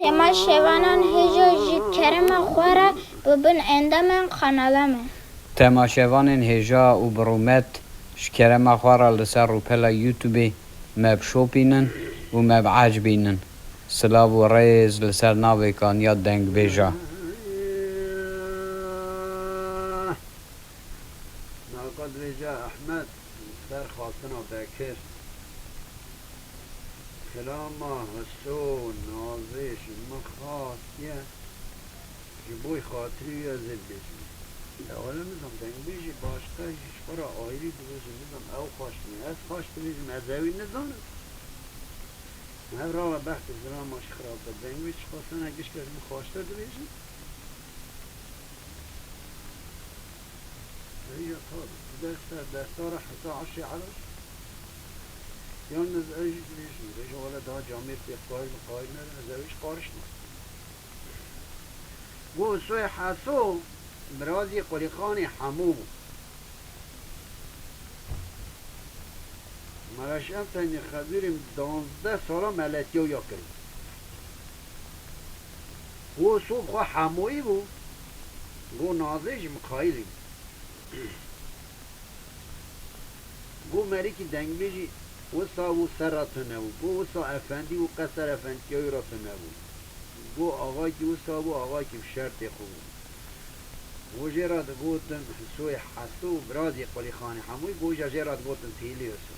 تما شوانان هجو جی کرم خوره ببن اندامن خانالمه تماشاوان هجا و برومت شکرم خوارا لسر رو پلا یوتیوبی مب شوپینن و مب عجبینن سلاو و ریز لسر ناوی کان یا دنگ بیجا ناقد بیجا احمد سر خواستنا بکر کلاما حسون نازش مخاطیه جبوی خاطری یا زد بیجی اولا نظام دنگ بیجی باشقه شفرا آیری بروزی نظام او خواشتنی از خواشت بیجیم از اوی نظامه هر را بحث زمان ماش خراب دنگ بیجی خواستن اگش کردیم خواشته بیجی هي طالب دستار حتى عشي على يوم نزاج ليش ولا ده جامع في قايمة نزاج قارشنا و سوی حسو مرازی قلیخانی حمو مرشم تنی خبیریم 12 سالا ملتیو یا کرد و سو خواه حمویی بو گو نازش مخایلیم گو مری که دنگ بیجی وسا و سراتنه گو وسا افندی و قصر افندی را تنه گو آقای که وسا و آقای که شرط خوب گو جراد گوتن سوی حسو برازی قلی خانه هموی گو جراد گوتن تیلی هستو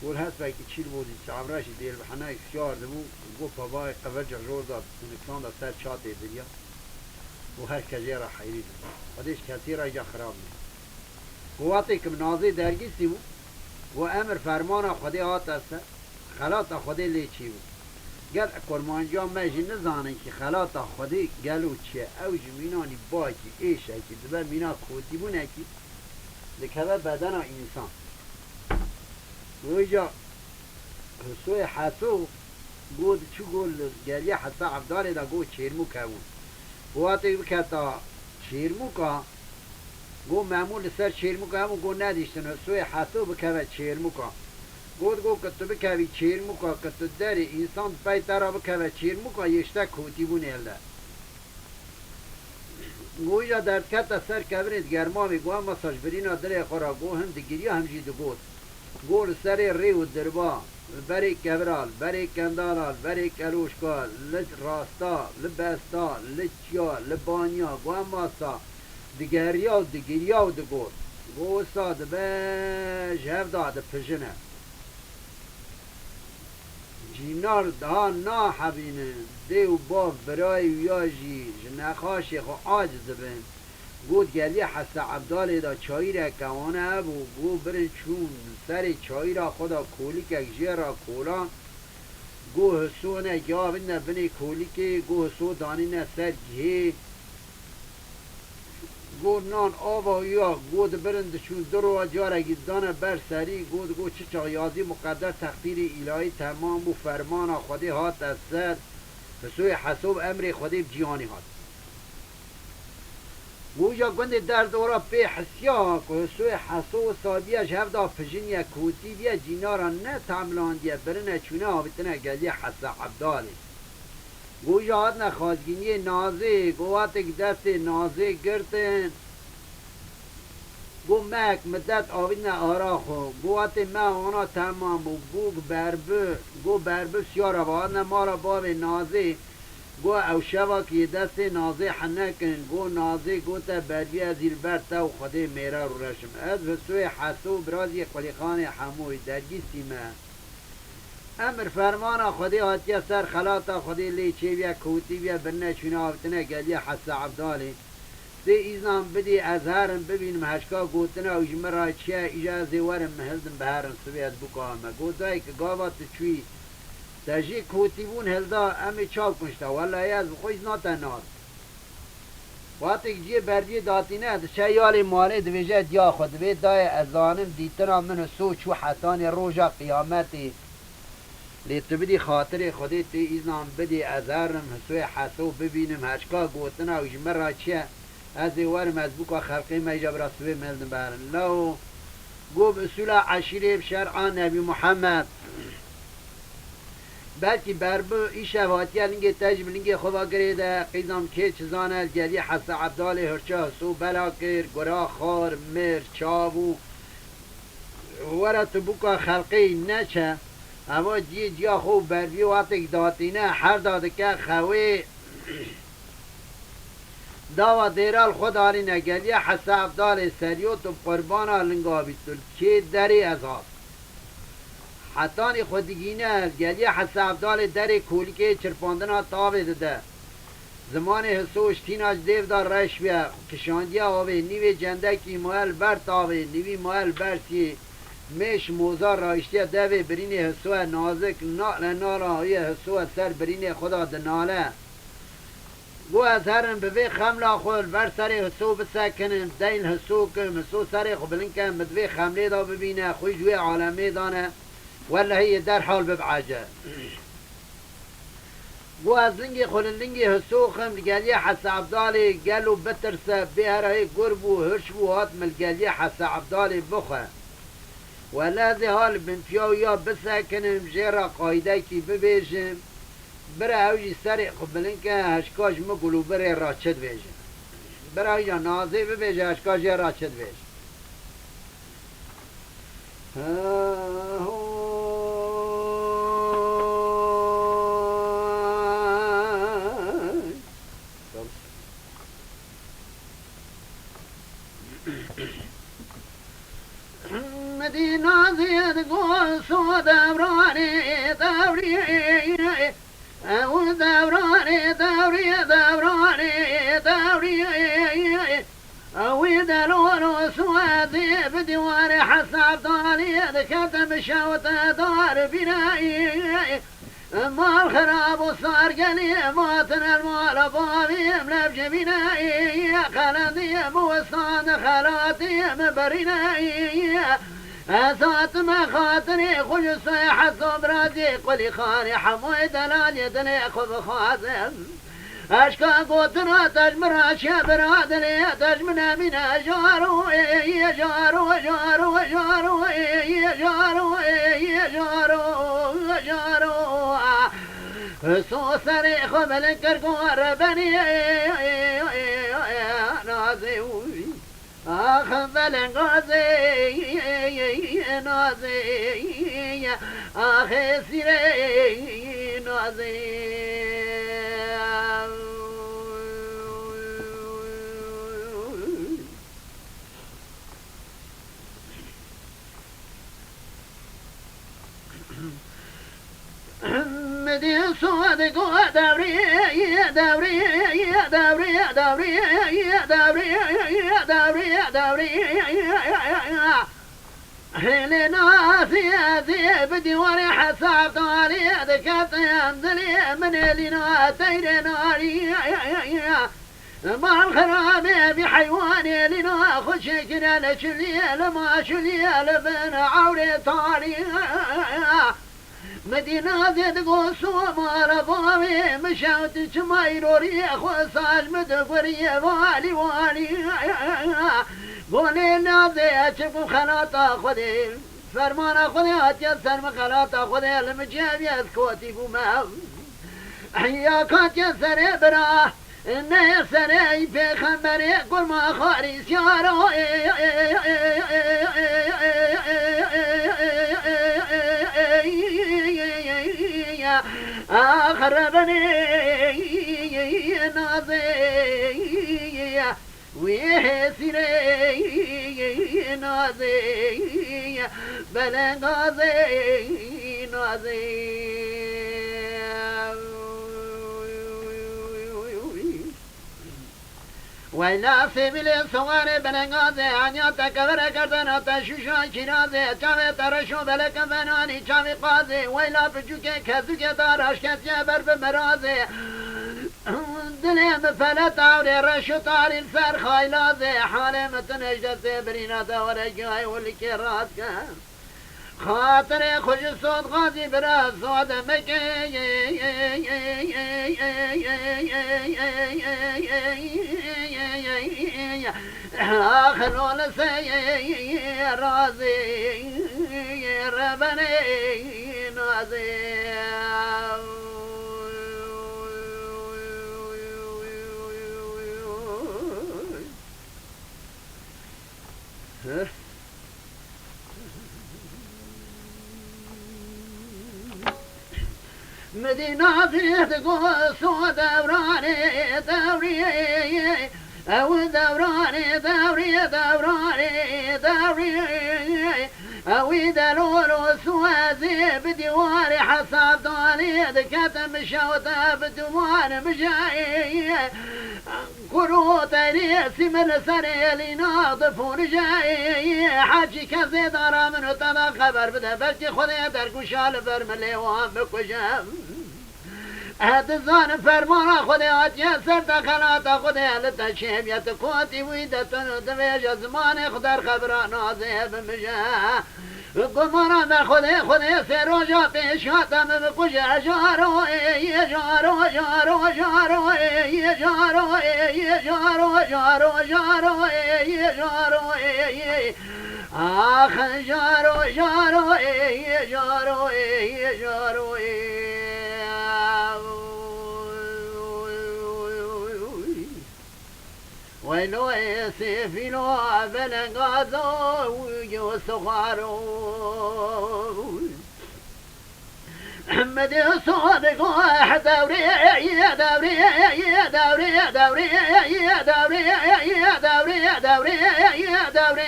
گو هست باید که چیل بودی چعبراشی دیل بحنای سیار دمو گو پاوای قبل جرور داد نکسان داد سر چاته دریا و هر کجی را حیری داد خودش کسی را جا خراب نید قواتی که مناظر درگیستی بود و امر فرمان خودی آت است خلات خودی لیچی بود گل کرمانجا مجی نزانه که خلات خودی گلو چه او جمینانی باکی ایشه که دبر مینا کودی بونه که لکه بدن انسان و جا سوی حسو گود چو گل گریه حسا عبدالی دا گو چیرمو کبون قواتی بکتا چیرمو که گو معمول سر چیرمو که همون گو ندیشتن سوی حسو بکوه چیرمو که گو کتو بکوی چیرمو که کتو داری انسان پیتا را بکوه چیرمو که یشتا کوتی بون ایلده گو یا درد کتا سر کبرید گرمامی گو هم مساج برینا دلی خورا گو هم دگیری هم جیدو گود گو سر ریو دربا بری کبرال بری کندالال بری کلوشکال لج راستا لبستا لچیا لبانیا گو هم ماسا دگریا و دگریا و دگور گو ساد بش هفده ده پشنه جینار ده نا حبینه دیو باف برای ویاجی جنخاشی خو عاجز بین گود گلی حس عبدال دا چایی را کوانه ابو گو برن چون سر چایی را خدا کولیک اگجی را کولان گو حسونه گاوین بنی کولیک گو حسو دانین سر گیه گود نان آبا یا گود برند چون درو جاره گیدانه بر سری گود چه چایازی مقدر تقدیر الهی تمام و فرمان خودی هات از سر فسوی حسوب امر خودی جیانی هات گویا گند در دورا پی حسیا که سوی حسو سادیش هفدا پجین یا کوتی بیا جینارا نه تعملان دیا برنه چونه آبتنه گلی حسا عبدالی گویا هات نخوازگینی نازه گواتک دست نازه گرتن گو مک مدت آوین آرا خو گوات ما آنا تمام و گو بربه سیارا وادن مارا باب نازه گو او شوا که دست نازه حنکن گو نازه گو تا بردی از ایل برتا و خده میرا رو رشم از بسوی حسو برازی قلیخان حموی درگی سیمه امر فرمان خودی آتیا سر خلاتا خودی لیچه بیا کوتی بیا برنه چونه آفتنه گلیه حس عبدالی سی ایزنام بدی از هرم ببینم هشکا گوتنه و جمرا چیه اجازه ورم مهلدم به هرم سوی از بکامه گوتای که گاوات چوی تجی کوتی بون هلدا امی چاپ کنشتا والا از بخویز ناتا نار وقتی جی بردی داتینه چه یالی مالی دویجه دیا خود بید دای ازانم دیتنا من سوچ و حسان روژا قیامتی لیتو بدی خاطر خودی تی ایزنام بدی ازارم حسوی حسو ببینم هشکا گوتنا و جمرا چیه از ورم از بکا خلقی میجاب رسوی ملدن برن لو گو بسولا عشیره بشرعان نبی محمد بلکی بربو ایش واتی لنگی تجب لنگی خواه گریده قیدم که چزانه گلی حس عبدال هرچه سو بلا کر گرا خار مر چاوو ورت بوکا خلقی نچه اما جیا خوب بردی وقتی داتینه هر داده که خوی داوا دیرال خود آلی نگلی حس عبدال سریوت و قربانا لنگا بیتول که دری از هاست حتانی خودگینه گلی حس عبدال دری کولی که چرپاندنا تاوه داده زمان حسوش تیناج دیو دار رش بیا کشاندی آوه نیوی جندکی محل بر تاوه نیوی محل بر سی میش موزار رایشتی دوی برین حسوه نازک نالا های حسوه سر برین خدا دناله گو از هرم به خملا خود بر سر حسو بسکنن دین حسو کم حسو سر خو بلنکن بدوی خمله دا ببینه خوی جوی عالمه دانه ولا هي در حال ببعجه گو از لنگی خود لنگی حسو خم گلی حس عبدالی گلو بترسه بیهره گربو هرشبو هات مل گلی حس عبدالی بخه ولا ذي حال بنتياو يا بسکنم جرا قايده کی ببیجم برا اوجی سر قبلن که هشکاش مگلو برا راچد بیجم برا اوجی نازه ببیجه هشکاش راچد بیجم مدينة زيد قوس ودوراني دوري أو دوراني دوراني أو دلون سوادي بدوار حساب طالي ذكرت مشاوت دار بنائي ما الخراب وصار قلي موتنا المال بابي ملبج بنائي خلدي بوصان خلاتي مبرنائي أسات ما خاطري خج صيحة صبراتي قولي خاني حموي دلال يدني خذ خازم أشكا قوتنا تجمر أشياء برادني تجمنا من جارو جارو جارو جارو جارو جارو سو سري خبل كرقور بني نازي أخبل غازي نازي أخي سيري نازي مدي صادق دوري دوري دوري دوري دوري دوري دوري حين ناسي ذي بديواني حساب طاري ذكرت ينزلي من لنا تير ناري ما الخراب بحيواني لنا خشكنا لشلي لما شلي لبن عوري طاري مدينة زيد قوسو مالا بامي مشاوت شمايروري اخو ساج مدقوري والي والي قولي نازي اشفو خلاطا خذي فرمان خذي اتيا سرم خلاطا خذي المجاب يذكوتي بما حياك اتيا سري برا إنه سري في خمري قل ما خاري سيارو أخربني نازي ويسيري نازي بلنغازي نازي ويلا سبيل الصوار بلنغازي عنيا تكبر كردنا تشوشا كرازي چاوي ترشو بلك فناني چاوي قازي ويلا بجوكي كذوكي دارش كتيا برب مرازي دلي مفلت عوري رشو طاري الفر خايلازي حالي متنجدتي برينا دوري جاي والكي راسك خاطر خوش صوت غازي برا صوت مكي آخر لسي رازي ربني مدينة تقول دوراني دوري أو دوراني دوري أو دلول سوازي بديواري حساب دوني دكتم مشوتا بدوان مجاي كروت ريسي من سريلي ناضف ورجاي حاجي كزي دارا منو تدا خبر بدا بلتي خذي دركوشال برملي وام بكوشام هدزان فرمانا خدایت یا سر دخلات خدای لتشیم یا تقوتی ویدتن دویج زمان خدر خبران آزه بمجا گمانا من خدای سروجا پیشاتم بکجا جارو آخ جارو ويلو سيفينو بلنغازو يوسخارو محمد صادق دوري يا دوري يا دوري يا دوري يا دوري يا دوري يا دوري يا دوري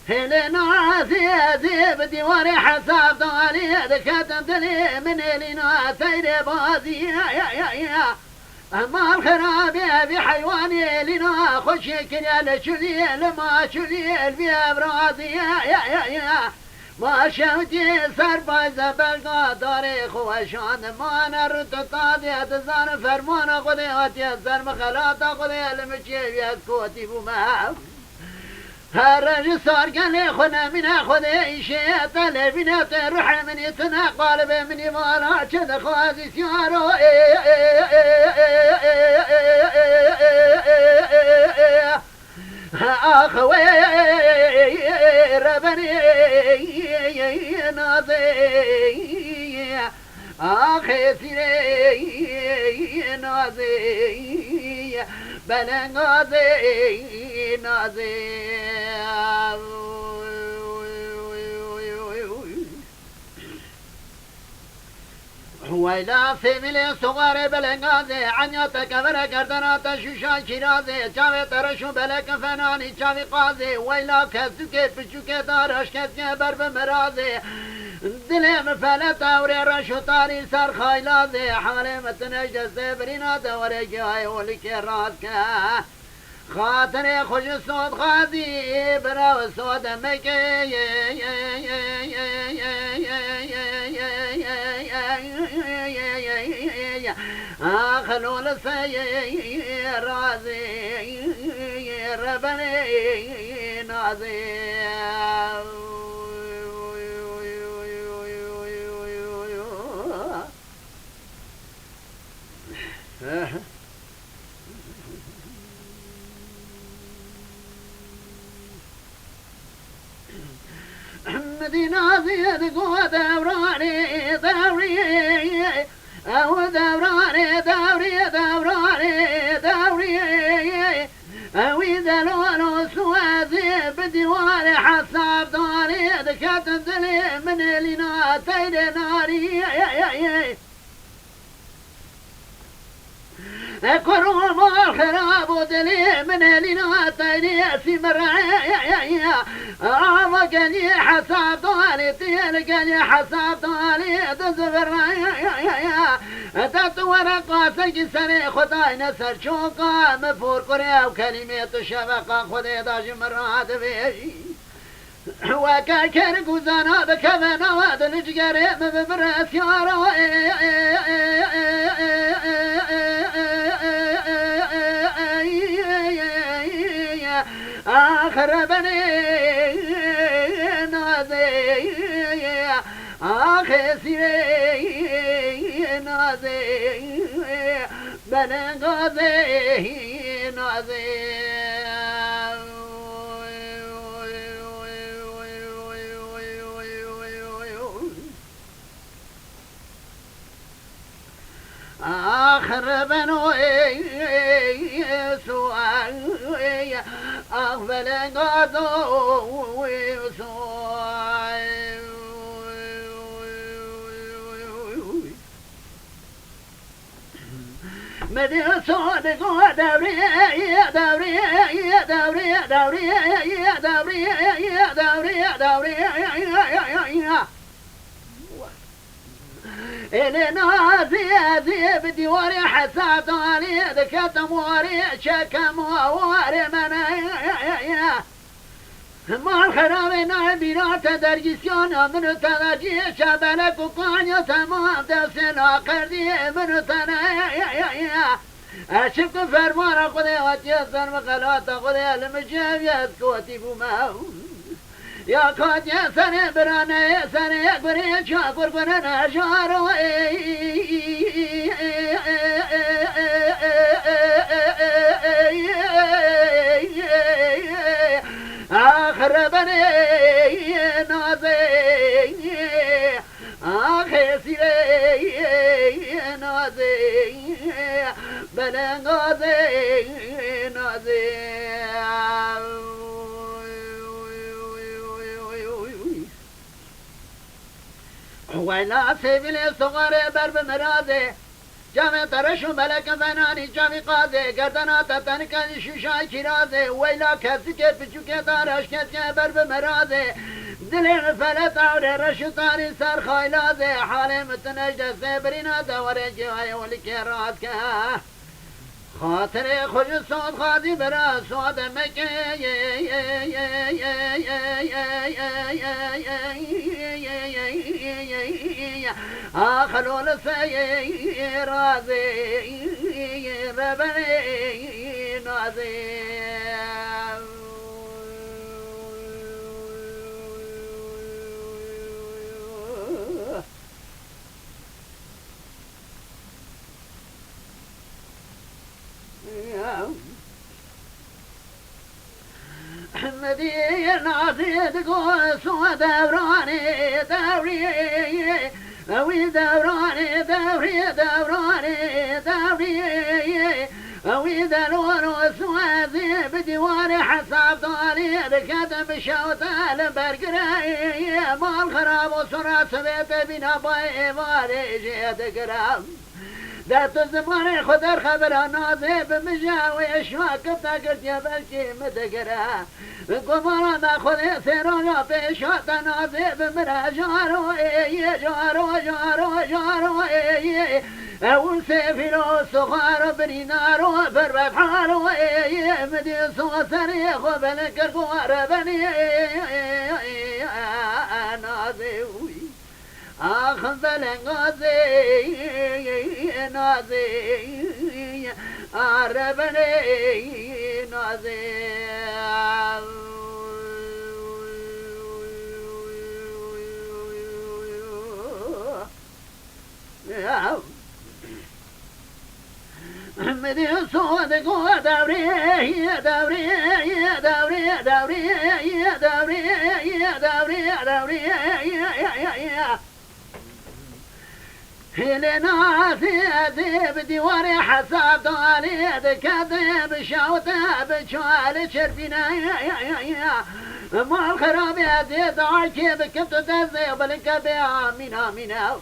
هلنا زي بديواري حساب داري دكتم دلي من لنا سير بازي يا أما الخرابي بحيواني لنا خشي كنال شليل ما شليل بأبرازي يا ما شوتي سربايزة بلقى داري خوشان ما نرد طادي أتزان فرمان خذي هاتي الزر مخلات خذي المشي بيد كوتي بما هرج صار قال خنا من خذي شيء طلب من روح من يتنا قالب من يمارا كذا خوازي سيارو أخوي ربني نازي أخي سيري نازي بلنغازي نازي ويلا سيميلي صغار بلنغازي عنياتا كبرا كردناتا شوشا شيرازي چاوي ترشو بلك فناني چاوي قازي ويلا كسوكي بشوكي دارش كسكي برب مرازي دلي مفلتا وري رشو تاري سر خايلازي حالي متنجد سبرينا دوري جاي ولكي راسكا خاطري خوش صوت غازي براو صوت مكي خلول السير رازي ربني نازي مدينة زيد قوة دوراني دوري أو دوراني دوري أو إذا لون سوازي بديواني حساب داري دكات دلي من لنا تيد ناري كرو ما خراب دلي من لنا تيد سمر عمقني حساب داري تلقني حساب داري تزفر تطور قاسك سنة خداي نسر شوقا مفور قرية وكلمة الشفقة خدي داج مرات بيجي وكاكر قوزانا بكذا واد الجقري مبرس يارو آخر بني نازي آخر سيري نازي بلنغازي نازي آخر بنو سوال أغفل قادو سوال مدي صادق دوري دوري دوري دوري دوري دوري دوري إلينا زي بديوري حسات علي ذكت مواري شكا مواري منايا ما الخرابنا بنا تدرجسيون من تناجي شبلك وقانيا تمام دسنا قردي من تنايا أشك فرمان خذي وتيسر مقالات خذي المجاويات كوتي بماو يا كاد يا سنة برانا يا سنة يا قرية شاكر قرنا شارو آخر بني نازي آخر سيري نازي بلنغازي نازي ولا سيفل صغار برب مرازي جامع ترش ملك فناني جامع قاضي گردنا تتنك شوشاي كرازي ويلا كسك بچوك دارش كسك برب مرازي دل فلت عور رشتاني سر خايلازي حال متنجد سبرنا دوري جواي ولك راسك خاطر خوش صوت خادي برا صوت مكي آخلو لسي رازي ربني نازي حمدي نازي تقول سوى دوراني دوري أوي دوراني دوري دوراني دوري أوي دلون وسوى بديواني حساب طالي بكتب شوطة البرقري ما الخراب وسرعة سبيت بنا باي مالي جيت قرام ذات الزمان خدر خبر نازي بمجاوي اشواك تاكرت يا بلكي متقرا قمرا ما خذ سيرونا بشوط نازي بمرا جارو جارو جارو جارو اول سيفلو صغار بني نارو برب حالو مدي صوصري خبلك القوار بني نازي آخ بلنغازي نازي عربني نازي مدي صوتك دوري دوري دوري دوري دوري دوري دوري هلنا زي بديواري حساب طالي كذب شوطة بشوال شرفنا ما الخراب يا زي ضاعكي بكبت تزي بلنك بيا منا منا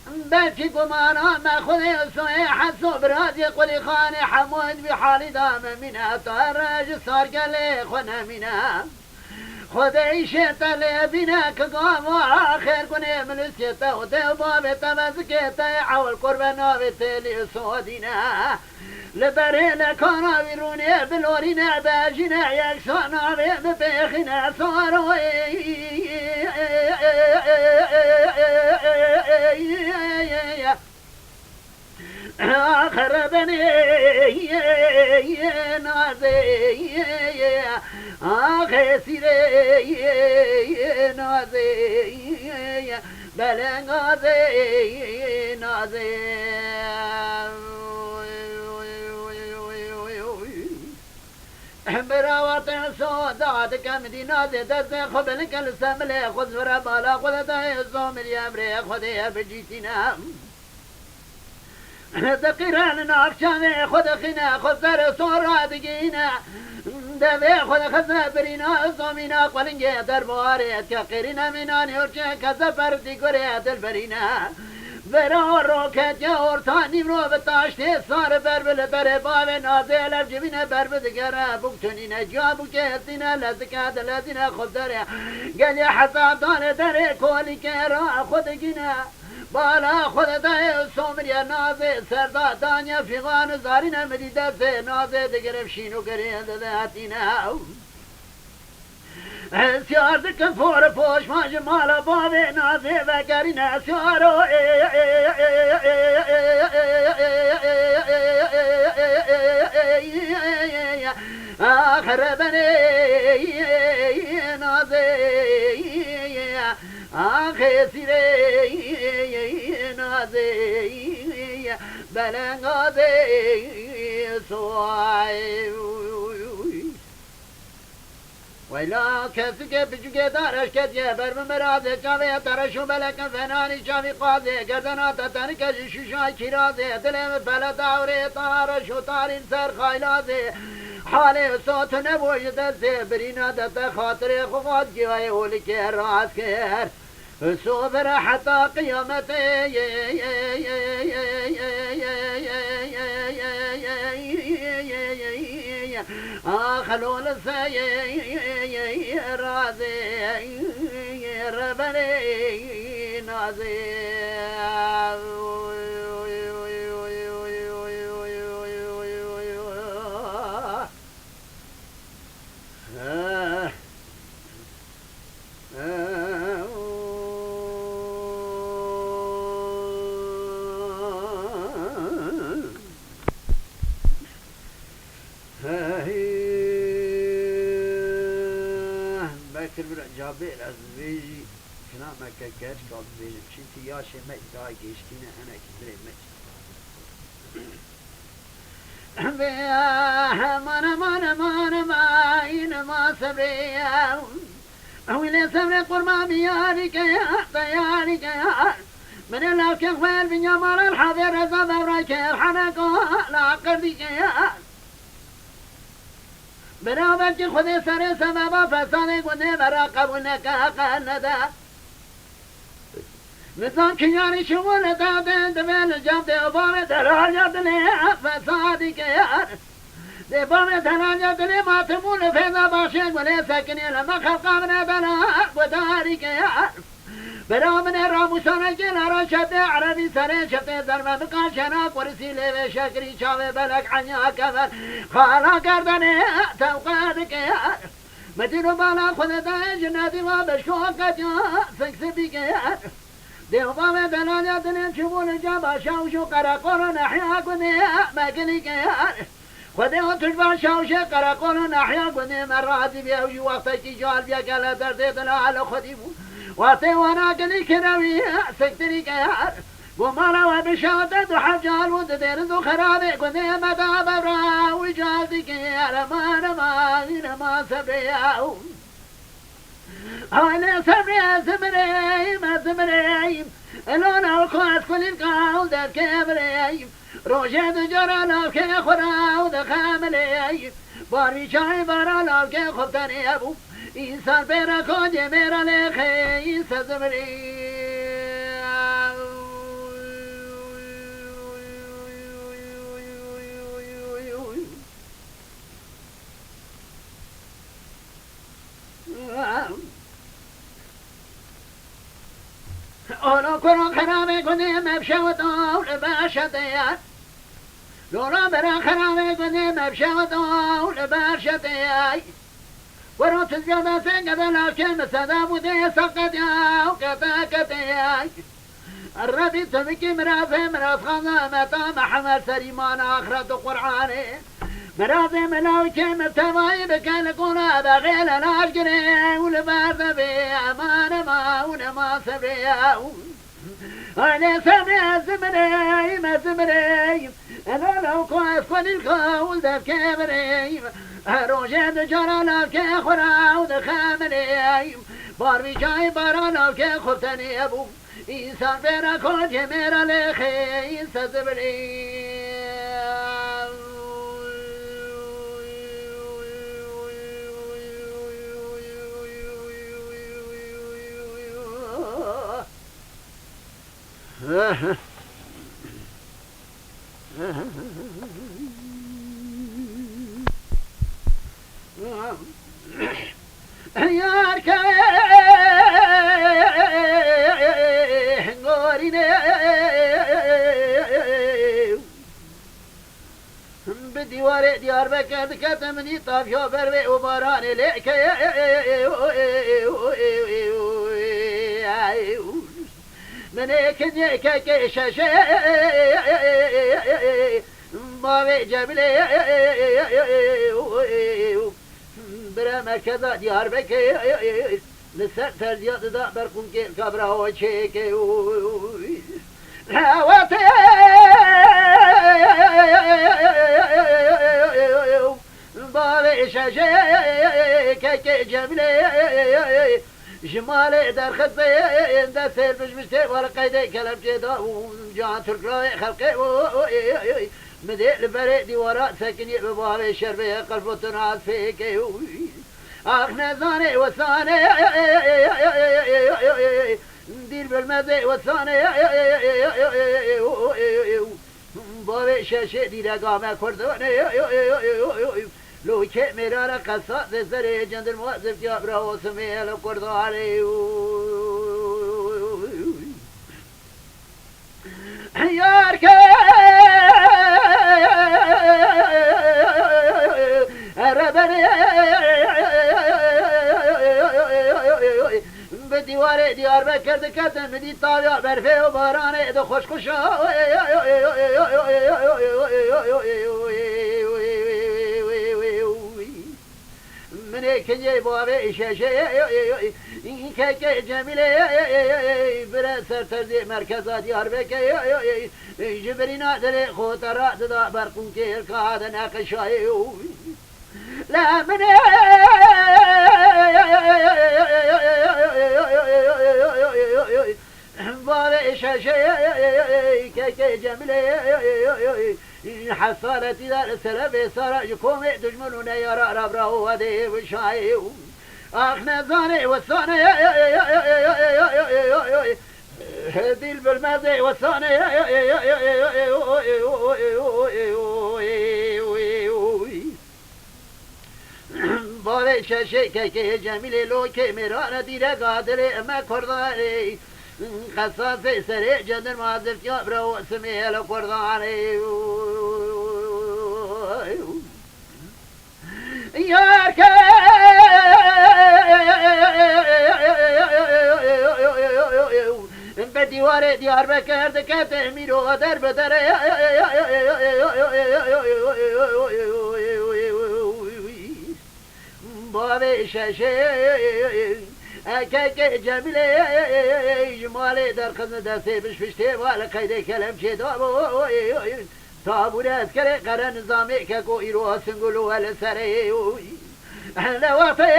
بكي قمانا ما خذي سوي حسو برازي قولي خاني حمود بحالي دام منا طرج صار قالي خنا منا خذي شيطة بنا كقام آخر كني من السيطة وتباب تمسكيطة عول قربنا بتلي صودنا لبري لكونا بيروني بلورينا باجنا يكسونا ببيخنا صاروا آخر بني نازي آخر سيري نازي بلنغازي نازي براوات صودات كمدينة دست خبلك السملة خذ فرا بالا خذ داي الزوم اليمري خذ بجيتنا دقیران نافچانه خود خینا خود سر سورا دگینا دبی خود خزه برینا زمینا قلنگه در باره که قرینا منانی ارچه کزه پردی گره دل برینا برا روکت یا ارتانی رو به تاشته سار بربل بره باوه نازه لرجبینه بربل دگره بکتونینه جا بکتینه لزکه دلزینه خود داره گلی حساب داره داره کولی که را خودگینه بالا خود دای سومریا نازه سردا دانیا فیغان زارینه مدیده سه نازه دگرم شینو گرینده ده هاتینه سیار دکن فور پوش ماج مالا بابه نازه و گرینه سیارو آخر بنی نازه آخر سیره نازه بلنگازه سوای ویلا کسی که بچوکه دارش کدیه برم مرازه چاوه ترشو بلکن فنانی چاوی قازه گردنات تنی کجی شوشای کیرازه دلم بلا داوره تارشو تارین سر خایلازه حال صوت نبوی دسته برینا دست خاطر خواد گیوه اولی که راز کر صبر حتی قیامت خلول سي راضي ربني نازي جابر از ویجی کنامه که گرد کال ویجی چیتی یاشه مجدای گشتینه انا کدره مجد این ما صبری اویل صبر قرمان بیاری که تیاری که من الله كفال بن يمر الحاضر زبر كيف حنكو لا قردي برابر خود سر سبب فساد گونه براقب نکاقنده مثلا کنیانی شمول داده دبل جبده وبام دراجت نه فسادی که ده بام دراجت نه ماتمون فیضا باشه گونه سکنی لما خلقامنا بنا وداری که برامن راموسانه که لارا شده عربی سره شده زرمه بکن شناک ورسی لیوه شکری چاوه بلک عنیا کفر خالا کردنه توقعد که مدینو بالا خود ده جنادی و بشکوکت یا سکسبی که دیوبام دلالت نیم چمون جابا شاوشو قرقون نحیا کنه مگلی که خودی ها تجبا شاوش قرقون نحیا کنه مرادی بیاوشی وقتا کی جال بیا کلا درده دلال خودی بود واتي وانا قلي كراوي سكتري كيار ومالا وبشادة وحجال وددين ذو خرابي قدي مدى برا وجالدي كيار ما سبرياو أنا سبريا سبريا ما سبريا انا الكواس كل القاول ده كبريا روجاد جرانا كي خراو ده خاملي باري شاي برانا كي خبتني ابو انسان پیرا کجه میرا لخه این سزمری اولو کرو خرابه کنه مبشه و دول باشده لولا برا خرابه کنه مبشه و دول باشده ورو تزيادة سنقذ لكن سدا بودي سقط يا وكتاكت يا الربي تبكي مرافي مراف خانا متا محمد سريمان آخرة قرآني مرافي ملاوكي مبتواي بكان قونا بغيل ناشقري ولبارد بي امان ما ونما سبري انا سبري زمري ما زمري انا لو كواس كل الكول دف كبري روجه جرانا که خورا و خامنه بار بی جای بارانا که خفتنی ابو İnsan bera kol cemera lehe insan zebri Yar بديوار ديار بكر كتمني طافيا بروي وباران لك من كنيك كشاش ما جبلي برا مركز ديار بكر لسه ترجع دا بركون كبرا وشيك هواتي باري شاشي كي جملي جمالي در خطي در سير بجمشتي ولا قيدي كلام جدا وجان تركراي خلقي مدي لبري ديوارات سكني ببابي شربي قلب تنعاد فيك آخ نزاني وثاني دير بالمدي وثاني بابي شاشي دير قامة كردوني لو كي مرارة قصة زري جند الموظف جابرا وسمي لو كردوني يارك ربني بديواري ديار بكر دكتن مدي طالع برفي وباراني دو خوش خوشا مني كنجي بابي شاشي كي جميلي برا سرتردي مركزات ديار بكر جبرينا دلي خوترات دا برقون كير كاد ناقشاي لا من بابي شاشي كي جميلي حصالتي دار السلبي صار يكومي دجمنون يرى ربره ودي وشاي اخ نزاني وثاني هدي بالماضي وثاني بابي شاشي كي جميلي لو كي ميرانا ديرا قادري ما كرداني خصاصي سريع جدر ما زفت يابرا واسمي لو كرداني يارك بديوار ديار بكر دكت ميرو در بدر بابي شاشي كي جميلي جمالي در خزن دسته بشفشته والا قيدي كلام شدا تابور اسكري قرى نظامي كاكو ايرو سنقولو ولا سري لوافي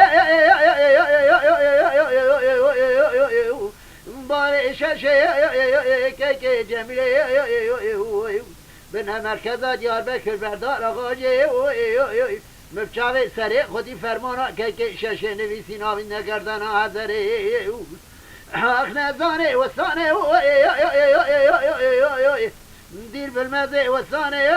باري شاشي كي جميلي بنا مركزا ديار بكر بردار آغاجي مفچاوی سری خودی فرمانا که ششه نویسی ناوی نگردن حضره حق نزانه و سانه دیر بالمزه و سانه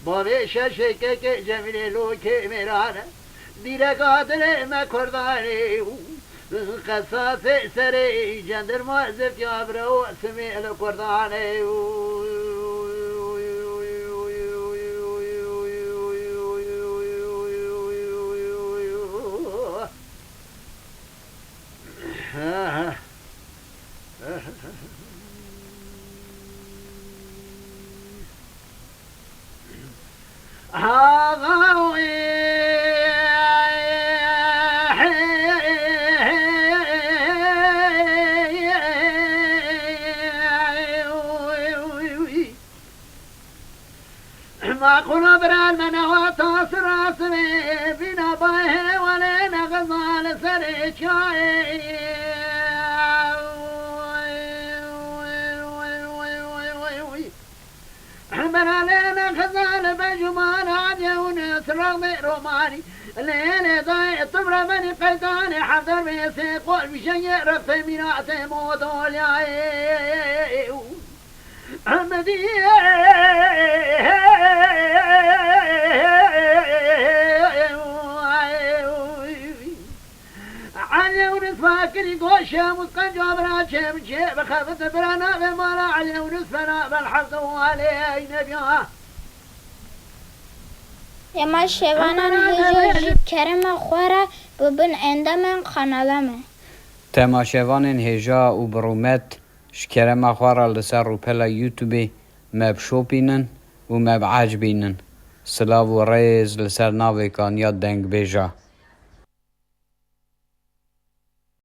بابی ششه که جمیل لو که میرانه دیر قادر مکردانه قصاص سري جندر موظف يابرا واسمي القرداني ما قلنا بران من هو تصر اسمي بنا بايه ولينا غزا علينا خزان بجمان عادي وناس رغم روماني الليلة ضايع طبرة بني قيطاني حضر بيسي قول بشيء رفت ميناتي موضول يا عمدي علي ونسفاكر يقول شامس قد جابنا شام شيء بخفت برانا بمالا علي ونسفنا بالحفظ والي نبيها يما شوانان هجو کرم خوره ببن اندامن خانالمه تماشاوانên hêja û birûmet ji kerema xwe re li ser rûpela YouTubeê me bişopînin û me biecbînin. Silav û rêz li ser navê Kanya Dengbêja.